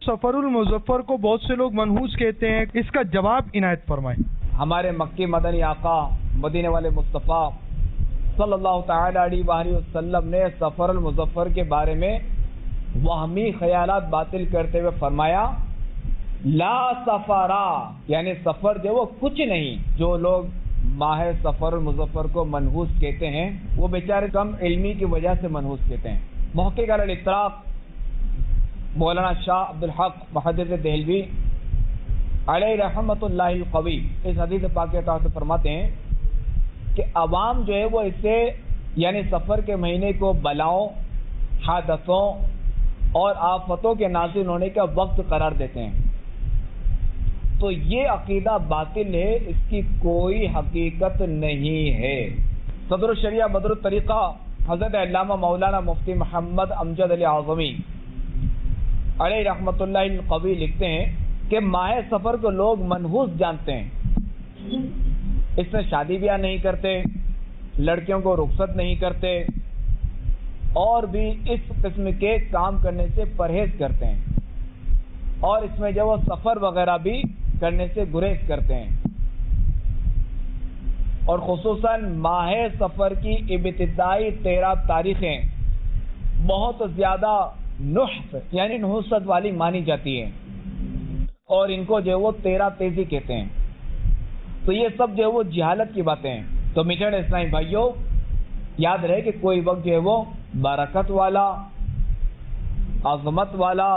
सफरुल मुजफ्फर को बहुत से लोग मनहूस कहते हैं, इसका जवाब इनायत फरमाएं। हमारे मक्की मदनी आका मदीने वाले मुस्तफ़ा सल्लल्लाहु तआला अलैहि वसल्लम ने सफरुल मुजफ्फर के बारे में वहमी ख्यालात बातिल करते हुए फरमाया, ला सफरा, यानी सफर जो वो कुछ नहीं। जो लोग माह सफरुल मुजफ्फर को मनहूस कहते हैं वो बेचारे कम इल्मी की वजह से मनहूस कहते हैं। मुहक्किक अल इत्तराफ मौलाना शाह अब्दुल हक मुहद्दिस देहलवी अलैहि रहमतुल्लाहिल कवी इस हदीस पाक के तहत फरमाते हैं कि अवाम जो है वो इसे यानी सफ़र के महीने को बलाओं, हादसों और आफतों के नाज़िल होने का वक्त करार देते हैं। तो ये अकीदा बातिल है, इसकी कोई हकीकत नहीं है। सदर शरिया बदर तरीक़ा हज़रत अल्लामा मौलाना मुफ्ती मोहम्मद अमजद अली आज़मी अलैहि रहमतुल्लाहिल कवी लिखते हैं कि माह सफ़र को लोग मनहूस जानते हैं। इसमें शादी ब्याह नहीं करते, लड़कियों को रुखसत नहीं करते और भी इस किस्म के काम करने से परहेज करते हैं और इसमें जो वो सफ़र वगैरह भी करने से गुरेज करते हैं। और खुसूसन माह सफ़र की इब्तिदाई 13 तारीखें बहुत ज़्यादा नुहस यानी नहुसत वाली मानी जाती है और इनको जो है वो 13 तेजी कहते हैं। तो ये सब जो है वो जहालत की बातें हैं। तो मीठे इस्लामी भाइयों, याद रहे कि कोई वक्त जो है वो बरकत वाला, अज़मत वाला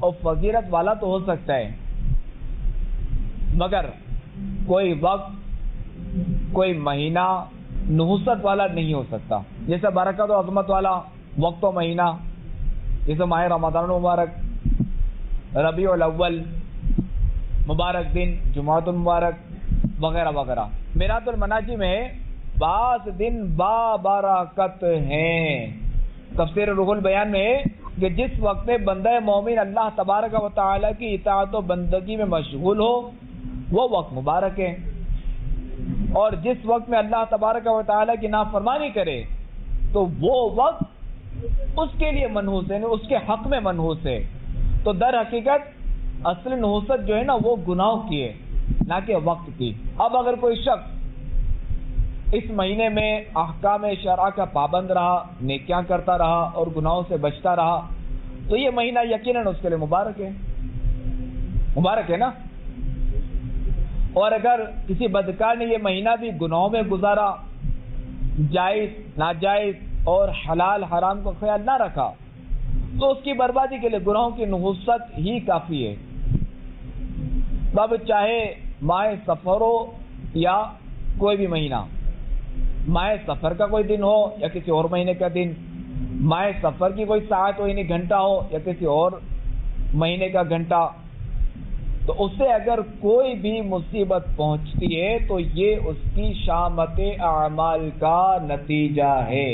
और फजीलत वाला तो हो सकता है, मगर कोई वक्त, कोई महीना नहुसत वाला नहीं हो सकता। जैसे बरकत और अज़मत वाला वक्त और महीना, जैसे माह रमज़ान मुबारक, रबीउल अव्वल मुबारक दिन, जुमातुल मुबारक वगैरह वगैरह। मिरातुल मनाजी में 5 दिन बाबरकत हैं। तफसीर रूहुल बयान में कि जिस वक्त में बंदा मोमिन अल्लाह तबारक व तआला की इताअत व बंदगी में मशगूल हो वो वक्त मुबारक है, और जिस वक्त में अल्लाह तबारक व तआला की नाफरमानी करे तो वो वक्त उसके लिए मनहूस है, उसके हक में मनहूस है। तो दर हकीकत असली नहुसत जो है ना वो गुनाह की है, ना कि वक्त की। अब अगर कोई शख्स इस महीने में अहकाम शरआ का पाबंद रहा, नेकियां करता रहा और गुनाहों से बचता रहा, तो ये महीना यकीनन उसके लिए मुबारक है, मुबारक है ना। और अगर किसी बदकार ने ये महीना भी गुनाहों में गुजारा, जायज नाजायज और हलाल हराम को ख्याल ना रखा, तो उसकी बर्बादी के लिए गुनाहों की नहुसत ही काफी है। तब चाहे माह सफर हो या कोई भी महीना, माह सफर का कोई दिन हो या किसी और महीने का दिन, माह सफर की कोई सात हो यानी घंटा हो या किसी और महीने का घंटा, तो उससे अगर कोई भी मुसीबत पहुंचती है तो ये उसकी शामत आमाल का नतीजा है।